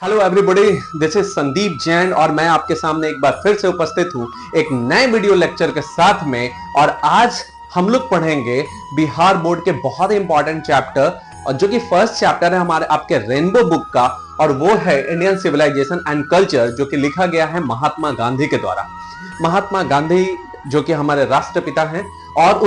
Hello everybody, this is Sandeep Jain और मैं आपके सामने एक बार फिर से उपस्थित हूं एक नए वीडियो लेक्चर के साथ में। और आज हम लोग पढ़ेंगे बिहार बोर्ड के बहुत ही इंपॉर्टेंट चैप्टर, और जो कि फर्स्ट चैप्टर है हमारे आपके रेनबो बुक का, और वो है इंडियन सिविलाइजेशन एंड कल्चर, जो कि लिखा गया है महात्मा गांधी के द्वारा। महात्मा गांधी जो कि हमारे राष्ट्रपिता हैं, और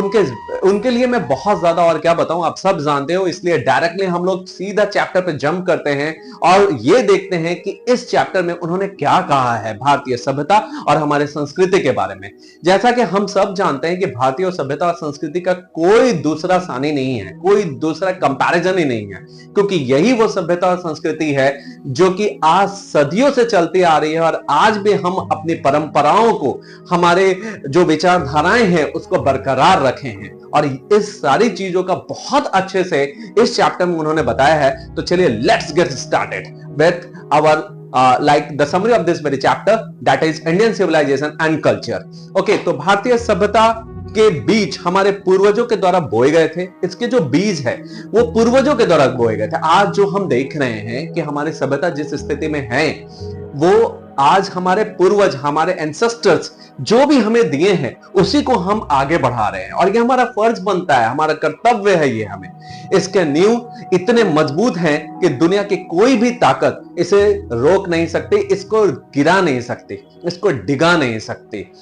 उनके लिए मैं बहुत ज्यादा और क्या बताऊं, आप सब जानते हो, इसलिए डायरेक्टली हम लोग सीधा चैप्टर पे जंप करते हैं और ये देखते हैं कि इस चैप्टर में उन्होंने क्या कहा है भारतीय सभ्यता और हमारे संस्कृति के बारे में। जैसा कि हम सब जानते हैं कि भारतीय सभ्यता और संस्कृति का कोई दूसरा सानी नहीं है, कोई दूसरा कंपैरिजन ही नहीं है, क्योंकि यही वो सभ्यता और संस्कृति है जो कि आज सदियों से चलती आ रही है, और आज भी हम अपनी परंपराओं को, हमारे जो विचारधाराएं हैं उसको बरकरार रखे हैं। और इस सारी चीजों का बहुत अच्छे से इस चैप्टर में उन्होंने बताया है। तो चलिए let's get started with our like the summary of this very chapter, that is Indian civilization and culture. Okay, तो भारतीय सभ्यता के बीज हमारे पूर्वजों के द्वारा बोए गए थे। इसके जो बीज है वो पूर्वजों के द्वारा बोए गए थे। आज जो हम देख रहे हैं कि हमारी सभ्यता जिस स्थिति में है, वो आज हमारे पूर्वज, हमारे एंसेस्टर्स जो भी हमें दिए हैं उसी को हम आगे बढ़ा रहे हैं, और ये हमारा फर्ज बनता है, हमारा कर्तव्य है ये हमें। इसके नींव इतने मजबूत हैं कि दुनिया की कोई भी ताकत इसे रोक नहीं सकती, इसको गिरा नहीं सकती, इसको डिगा नहीं सकती।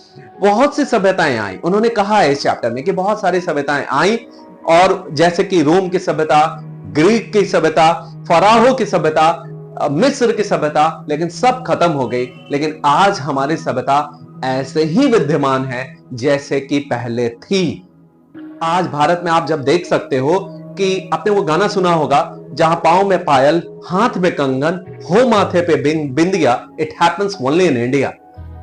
बहुत सी सभ्यताएं आई, उन्होंने कहा है इस चैप्टर में कि बहुत सारी सभ्यताएं आई, और जैसे कि रोम की सभ्यता, ग्रीक की सभ्यता, फराहो की सभ्यता, मिस्र की सभ्यता, लेकिन सब खत्म हो गई। लेकिन आज हमारी सभ्यता ऐसे ही विद्यमान है जैसे कि पहले थी। आज भारत में आप जब देख सकते हो कि आपने वो गाना सुना होगा, जहां पांव में पायल, हाथ में कंगन, हो माथे पे बिंदिया, it happens only in India.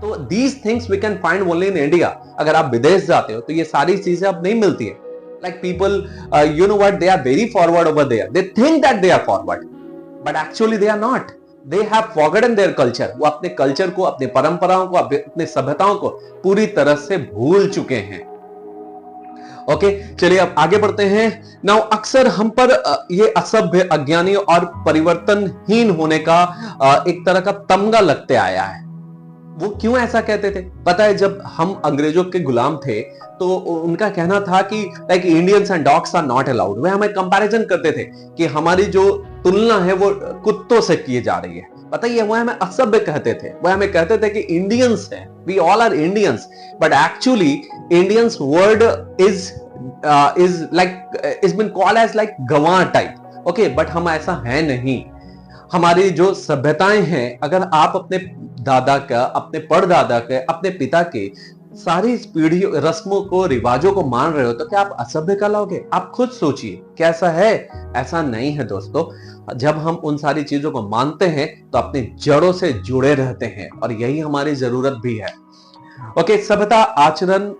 तो these things we can find only in India. अगर आप विदेश जाते हो तो ये सारी चीजें अब नहीं मिलती है। Like people, you know what, they are very forward over there, they think that they are forward, but actually they are not. They have forgotten their culture. वो अपने कल्चर को, अपनी परंपराओं को, अपनी सभ्यताओं को पूरी तरह से भूल चुके हैं। ओके, चलिए अब आगे बढ़ते हैं। नाउ अक्सर हम पर ये असभ्य, अज्ञानी और परिवर्तनहीन होने का एक तरह का तमगा लगते आया है। वो क्यों ऐसा कहते थे? पता है, जब हम अंग्रेजों के गुलाम थे तो उनका कहना था कि like Indians and dogs are not allowed. वे हमें कंपैरिजन करते थे कि हमारी जो तुलना है वो कुत्तों से की जा रही है। पता ही है, वो हमें असभ्य कहते थे। वो हमें कहते थे कि इंडियंस हैं, we all are Indians, but actually Indians word is like is been called as like गंवार टाइप। ओके, बट हम ऐसा है नहीं। हमारी जो सभ्यताएं हैं, अगर आप अपने दादा का, अपने परदादा के, अपने पिता के सारी पीढ़ियों, रस्मों को, रिवाजों को मान रहे हो, तो क्या आप असभ्य कहलाओगे? आप खुद सोचिए, कैसा है? ऐसा नहीं है दोस्तों। जब हम उन सारी चीजों को मानते हैं तो अपनी जड़ों से जुड़े रहते हैं, और यही हमारी जरूरत भी है। ओके, सभ्यता आचरण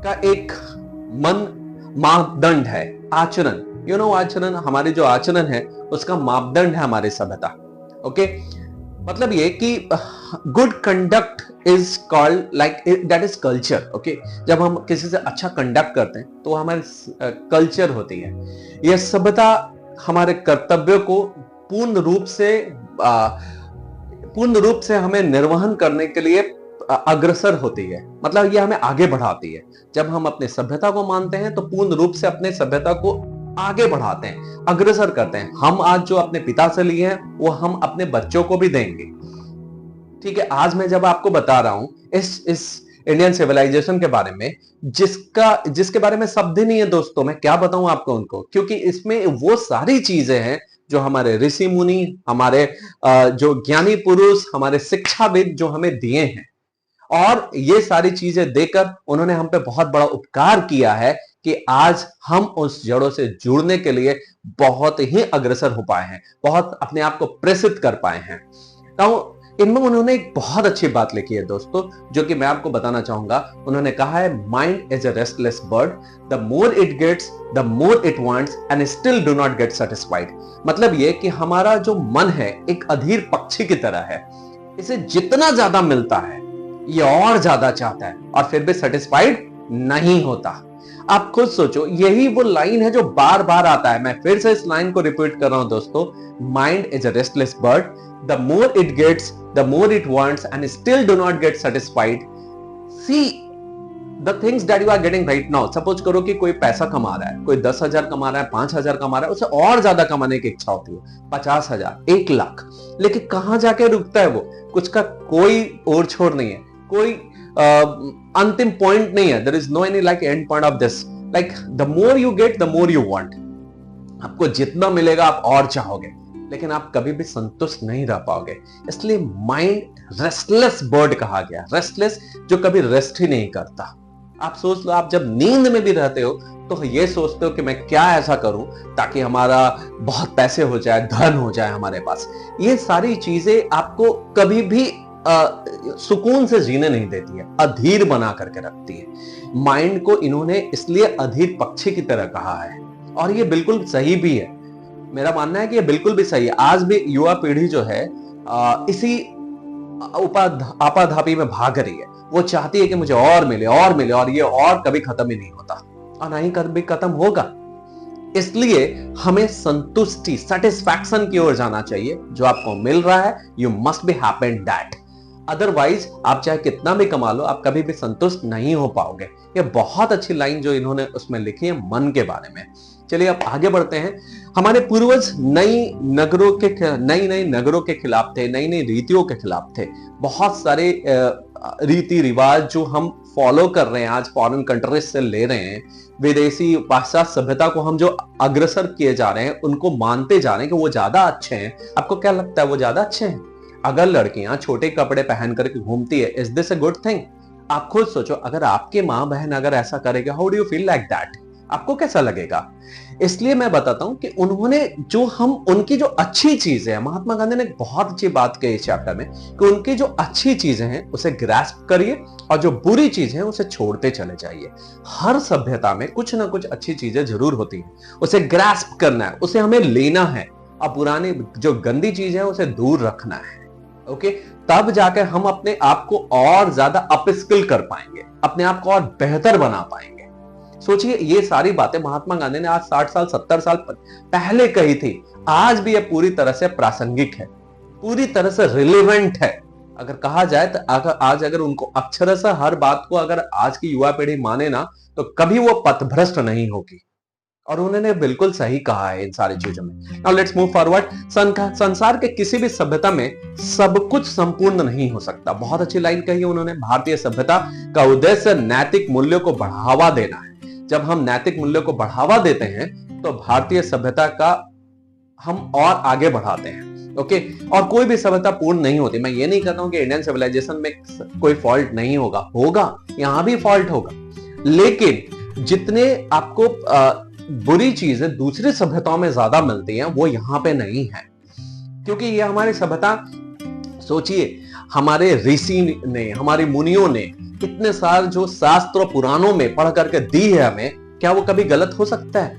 का एक मापदंड है। आचरण, यू नो, आचरण, हमारी जो आचरण है उसका मापदंड है हमारी सभ्यता। ओके, मतलब ये कि good conduct is called like that is culture. Okay, जब हम किसी से अच्छा कंडक्ट करते हैं तो हमारी कल्चर होती है। यह सभ्यता हमारे कर्तव्यों को पूर्ण रूप से हमें निर्वहन करने के लिए अग्रसर होती है। मतलब ये हमें आगे बढ़ाती है। जब हम अपने सभ्यता को मानते हैं तो पूर्ण रूप से अपने सभ्यता को आगे बढ़ाते हैं, अग्रसर करते हैं। हम आज जो अपने पिता से लिए हैं वो हम अपने बच्चों को भी देंगे। ठीक है, आज मैं जब आपको बता रहा हूं इस इंडियन सिविलाइजेशन के बारे में, जिसके बारे में शब्द ही नहीं है दोस्तों, मैं क्या बताऊं आपको उनको, क्योंकि इसमें वो सारी चीजें हैं जो हमारे ऋषि मुनि, हमारे जो ज्ञानी पुरुष, हमारे शिक्षाविद जो हमें दिए हैं, और ये सारी चीजें देकर उन्होंने हम पे बहुत बड़ा उपकार किया है कि आज हम उस जड़ों से जुड़ने के लिए बहुत ही अग्रसर हो पाए हैं, बहुत अपने आप को प्रेषित कर पाए हैं। तो इनमें उन्होंने एक बहुत अच्छी बात लिखी है दोस्तों, जो कि मैं आपको बताना चाहूंगा। उन्होंने कहा है, mind is a restless bird, the more it gets the more it wants and still do not get satisfied. मतलब ये कि हमारा जो मन है एक अधीर पक्षी की तरह है, इसे जितना ज्यादा मिलता है ये और ज्यादा चाहता है, और फिर भी सेटिस्फाइड नहीं होता। आप खुद सोचो, यही वो लाइन है जो बार बार आता है। मैं फिर से इस लाइन को रिपीट कर रहा हूं दोस्तों, mind is a restless bird, the more it gets the more it wants and still do not get satisfied. See the things that you are getting right now. Suppose करो कि कोई पैसा कमा रहा है, कोई 10,000 कमा रहा है, 5,000 कमा रहा है, उसे और ज्यादा कमाने की इच्छा होती है, 50,000, 1,00,000, लेकिन कहां जाके रुकता है वो? कुछ का कोई और छोर नहीं है, कोई अंतिम पॉइंट नहीं है। There is no any like end point of this, like the more you get the more you want. आपको जितना मिलेगा आप और चाहोगे, लेकिन आप कभी भी संतुष्ट नहीं रह पाओगे। इसलिए माइंड रेस्टलेस बर्ड कहा गया, रेस्टलेस जो कभी रेस्ट ही नहीं करता। आप सोच लो, आप जब नींद में भी रहते हो तो ये सोचते हो कि मैं क्या ऐसा करूं ताकि हमारा बहुत पैसे हो जाए, धन हो जाए हमारे पास। ये सारी चीजें आपको कभी भी सुकून से जीने नहीं देती है, अधीर बना करके रखती है। माइंड को इन्होंने इसलिए अधीर पक्षी की तरह कहा है, और ये बिल्कुल सही भी है। मेरा मानना है कि ये बिल्कुल भी सही है। आज भी युवा पीढ़ी जो है इसी आपाधापी में भाग रही है। वो चाहती है कि मुझे और मिले और मिले, और ये और कभी खत्म ही नहीं होता और ना ही कभी खत्म होगा। इसलिए हमें संतुष्टि, सेटिस्फैक्शन की ओर जाना चाहिए। जो आपको मिल रहा है, you must be happy in that. Otherwise आप चाहे कितना भी कमा लो, आप कभी भी संतुष्ट नहीं हो पाओगे। ये बहुत अच्छी लाइन जो इन्होंने उसमें लिखी है मन के बारे में। चलिए अब आगे बढ़ते हैं। हमारे पूर्वज नई नई नगरों के खिलाफ थे, नई नई रीतियों के खिलाफ थे। बहुत सारे रीति रिवाज जो हम फॉलो कर रहे हैं, आज फॉरेन कंट्रीज से ले रहे हैं, विदेशी पाश्चात्य सभ्यता को हम जो अग्रसर किए जा रहे हैं, उनको मानते जा रहे हैं कि वो ज्यादा अच्छे हैं। आपको क्या लगता है वो ज्यादा अच्छे हैं? अगर लड़कियां छोटे कपड़े पहन करके घूमती है, is this a good thing? आप खुद सोचो, अगर आपके माँ बहन अगर ऐसा करेगा, how do you feel like that? आपको कैसा लगेगा? इसलिए मैं बताता हूं कि उन्होंने जो उनकी जो अच्छी चीजें हैं, महात्मा गांधी ने एक बहुत अच्छी बात कही इस चैप्टर में कि उनकी जो अच्छी चीजें हैं उसे ग्रास्प करिए और जो बुरी चीजें हैं उसे छोड़ते चले जाइए। हर सभ्यता में कुछ ना कुछ अच्छी चीजें जरूर होती हैं, उसे ग्रास्प करना है, उसे हमें लेना है, और पुरानी जो गंदी चीजें हैं उसे दूर रखना है। ओके, तब जाकर हम अपने आप को और ज्यादा अपस्किल कर पाएंगे, अपने आप को और बेहतर बना पाएंगे। सोचिए, ये सारी बातें महात्मा गांधी ने आज 60 साल 70 साल पहले कही थी। आज भी ये पूरी तरह से प्रासंगिक है, पूरी तरह से रिलेवेंट है। अगर कहा जाए तो आज अगर उनको अक्षरशः हर बात को अगर आज की युवा पीढ़ी माने ना, तो कभी वो पथभ्रष्ट नहीं होगी। और उन्होंने बिल्कुल सही कहा है इन सारी चीजों में। Now let's move forward. संसार के किसी भी सभ्यता में सब कुछ संपूर्ण नहीं हो सकता। बहुत अच्छी लाइन कही है उन्होंने। भारतीय सभ्यता का उद्देश्य नैतिक मूल्यों को बढ़ावा देना है। जब हम नैतिक मूल्यों को बढ़ावा देते हैं तो भारतीय सभ्यता का हम और आगे बढ़ाते हैं। ओके, और कोई भी सभ्यता पूर्ण नहीं होती। मैं ये नहीं कहता हूं कि इंडियन सिविलाइजेशन में कोई फॉल्ट नहीं होगा, यहां भी फॉल्ट होगा, लेकिन जितने आपको बुरी चीजें दूसरी सभ्यताओं में ज्यादा मिलती हैं वो यहां पे नहीं है, क्योंकि ये हमारी सभ्यता, सोचिए, हमारे ऋषि ने, हमारे मुनियों ने इतने साल जो शास्त्र पुराणों में पढ़ करके दी है हमें, क्या वो कभी गलत हो सकता है?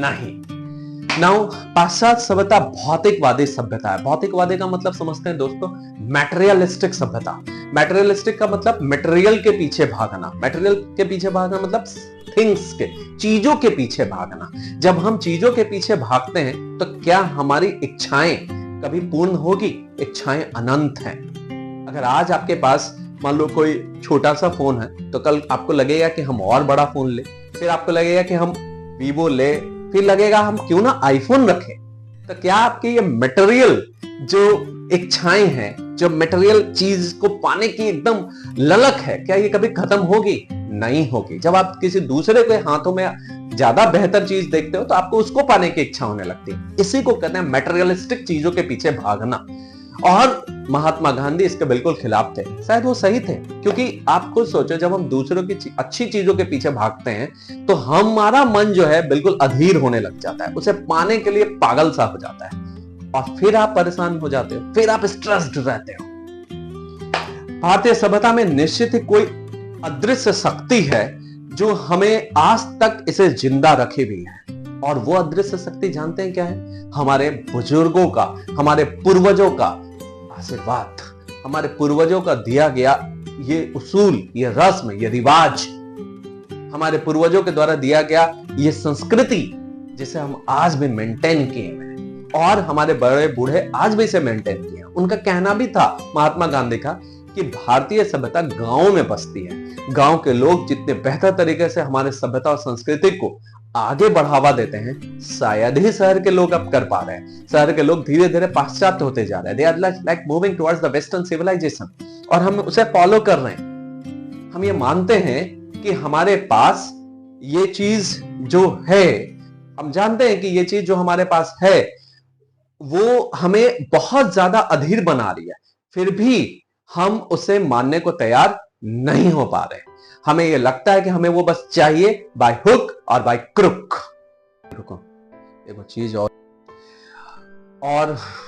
नहीं। नाउ पाश्चात्य सभ्यता भौतिकवादी सभ्यता है। भौतिकवादी का मतलब समझते हैं दोस्तों, मैटेरियलिस्टिक सभ्यता। मैटेरियलिस्टिक का मतलब मटेरियल के पीछे भागना। मटेरियल के पीछे भागना मतलब थिंग्स के, चीजों के पीछे भागना। जब हम चीजों के पीछे भागते हैं तो क्या हमारी इच्छाएं कभी पूर्ण होगी? इच्छाएं अनंत हैं। अगर आज आपके पास मान लो कोई छोटा सा फोन है, तो कल आपको लगेगा कि हम और बड़ा फोन ले, फिर आपको लगेगा कि हम वीवो ले, फिर लगेगा हम क्यों ना आईफोन रखें। तो क्या आपके ये मटेरियल जो इच्छाएं हैं, जो मटेरियल चीज को पाने की एकदम ललक है, क्या ये कभी खत्म होगी? नहीं होगी। जब आप किसी दूसरे के हाथों में ज्यादा बेहतर चीज देखते हो तो आपको उसको पाने की इच्छा होने लगती है। इसी को कहते हैं मटेरियलिस्टिक चीजों के पीछे भागना। और महात्मा गांधी इसके बिल्कुल खिलाफ थे। शायद वो सही थे, क्योंकि आप खुद सोचो, जब हम दूसरों की अच्छी चीजों के पीछे भागते हैं तो हमारा मन जो है बिल्कुल अधीर होने लग जाता है, उसे पाने के लिए पागल सा हो जाता है, और फिर आप परेशान हो जाते हो, फिर आप स्ट्रेस्ड रहते हो। भारतीय सभ्यता में निश्चित ही कोई अदृश्य शक्ति है जो हमें आज तक इसे जिंदा रखे हुई है, और वो अदृश्य शक्ति जानते हैं क्या है? हमारे बुजुर्गों का, हमारे पूर्वजों का आशीर्वाद, हमारे पूर्वजों का दिया गया ये उसूल, ये रस्म, ये रिवाज हमारे पूर्वजों के द्वारा दिया गया ये संस्कृति जिसे हम आज भी मेंटेन किए हैं और हमारे बड़े बूढ़े आज भी इसे मेंटेन किए हैं। उनका कहना भी था, महात्मा गांधी का, कि भारतीय सभ्यता गांवों में बसती है। गांव के लोग जितने बेहतर तरीके से हमारे सभ्यता और संस्कृति को आगे बढ़ावा देते हैं, शायद ही शहर के लोग अब कर पा रहे हैं। शहर के लोग धीरे धीरे पाश्चात्य होते जा रहे हैं। They are like moving towards the western civilisation, और हम उसे फॉलो कर रहे हैं। हम ये मानते हैं कि हमारे पास ये चीज जो है, हम जानते हैं कि ये चीज जो हमारे पास है वो हमें बहुत ज्यादा अधीर बना रही है, फिर भी हम उसे मानने को तैयार नहीं हो पा रहे। हमें यह लगता है कि हमें वो बस चाहिए बाय हुक और बाय क्रुक। रुको, एक चीज और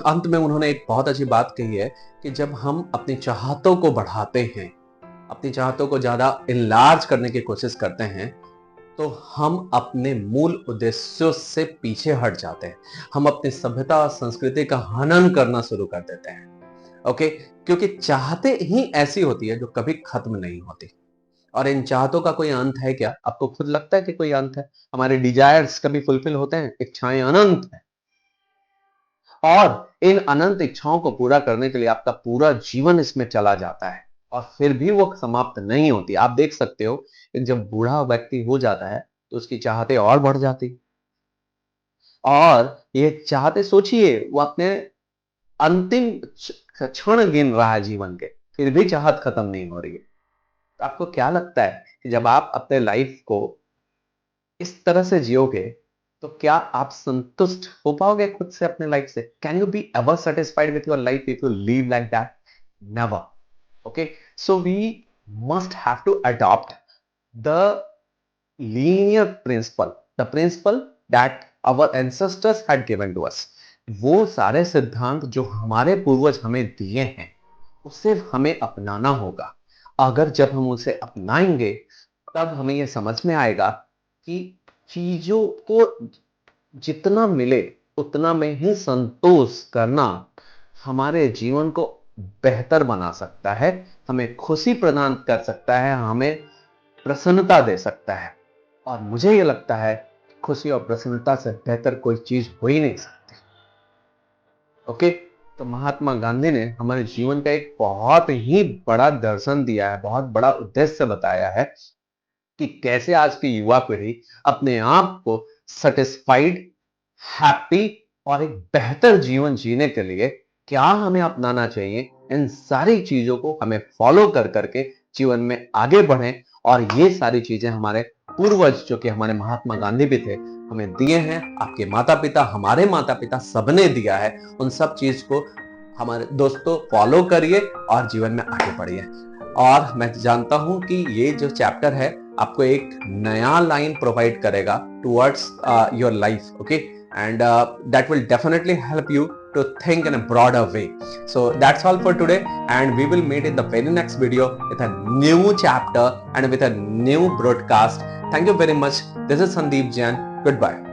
अंत में उन्होंने एक बहुत अच्छी बात कही है कि जब हम अपनी चाहतों को बढ़ाते हैं, अपनी चाहतों को ज्यादा इनलार्ज करने की कोशिश करते हैं, तो हम अपने मूल उद्देश्यों से पीछे हट जाते हैं। हम अपनी सभ्यता और संस्कृति का हनन करना शुरू कर देते हैं। ओके, क्योंकि चाहते ही ऐसी होती है जो कभी खत्म नहीं होती। और इन चाहतों का कोई अंत है क्या? आपको खुद लगता है कि कोई अंत है? हमारे डिजायर्स कभी फुलफिल होते हैं? इच्छाएं अनंत है, और इन अनंत इच्छाओं को पूरा करने के लिए आपका पूरा जीवन इसमें चला जाता है और फिर भी वो समाप्त नहीं होती। आप देख सकते हो कि जब बूढ़ा व्यक्ति हो जाता है तो उसकी चाहतें और बढ़ जाती, और ये चाहते, सोचिए, वो अपने अंतिम क्षण गिन रहा है जीवन के, फिर भी चाहत खत्म नहीं हो रही है। तो आपको क्या लगता है कि जब आप अपने लाइफ को इस तरह से जियोगे तो क्या आप संतुष्ट हो पाओगे खुद से, अपने लाइफ से? Can you be ever satisfied with your life if you live like that? Never. Okay, so we must have to adopt the linear principle, the principle that our ancestors had given to us। वो सारे सिद्धांत जो हमारे पूर्वज हमें दिए हैं उसे हमें अपनाना होगा। अगर जब हम उसे अपनाएंगे तब हमें यह समझ में आएगा कि चीजों को जितना मिले उतना में ही संतोष करना हमारे जीवन को बेहतर बना सकता है, हमें खुशी प्रदान कर सकता है, हमें प्रसन्नता दे सकता है। और मुझे यह लगता है खुशी और प्रसन्नता से बेहतर कोई चीज हो ही नहीं सकती। ओके, तो महात्मा गांधी ने हमारे जीवन का एक बहुत ही बड़ा दर्शन दिया है, बहुत बड़ा उद्देश्य बताया है कि कैसे आज की युवा पीढ़ी अपने आप को सेटिस्फाइड, हैप्पी और एक बेहतर जीवन जीने के लिए क्या हमें अपनाना चाहिए। इन सारी चीजों को हमें फॉलो कर करके जीवन में आगे बढ़ें, और ये सारी चीजें हमारे पूर्वज, जो कि हमारे महात्मा गांधी भी थे, हमें दिए हैं। आपके माता पिता, हमारे माता पिता, सबने दिया है। उन सब चीज को हमारे दोस्तों फॉलो करिए और जीवन में आगे बढ़िए। और मैं जानता हूं कि ये जो चैप्टर है आपको एक नया लाइन प्रोवाइड करेगा towards your life. Okay, and that will definitely help you to think in a broader way. So that's all for today, and we will meet in the very next video with a new chapter and with a new broadcast. Thank you very much. This is Sandeep Jain. Goodbye.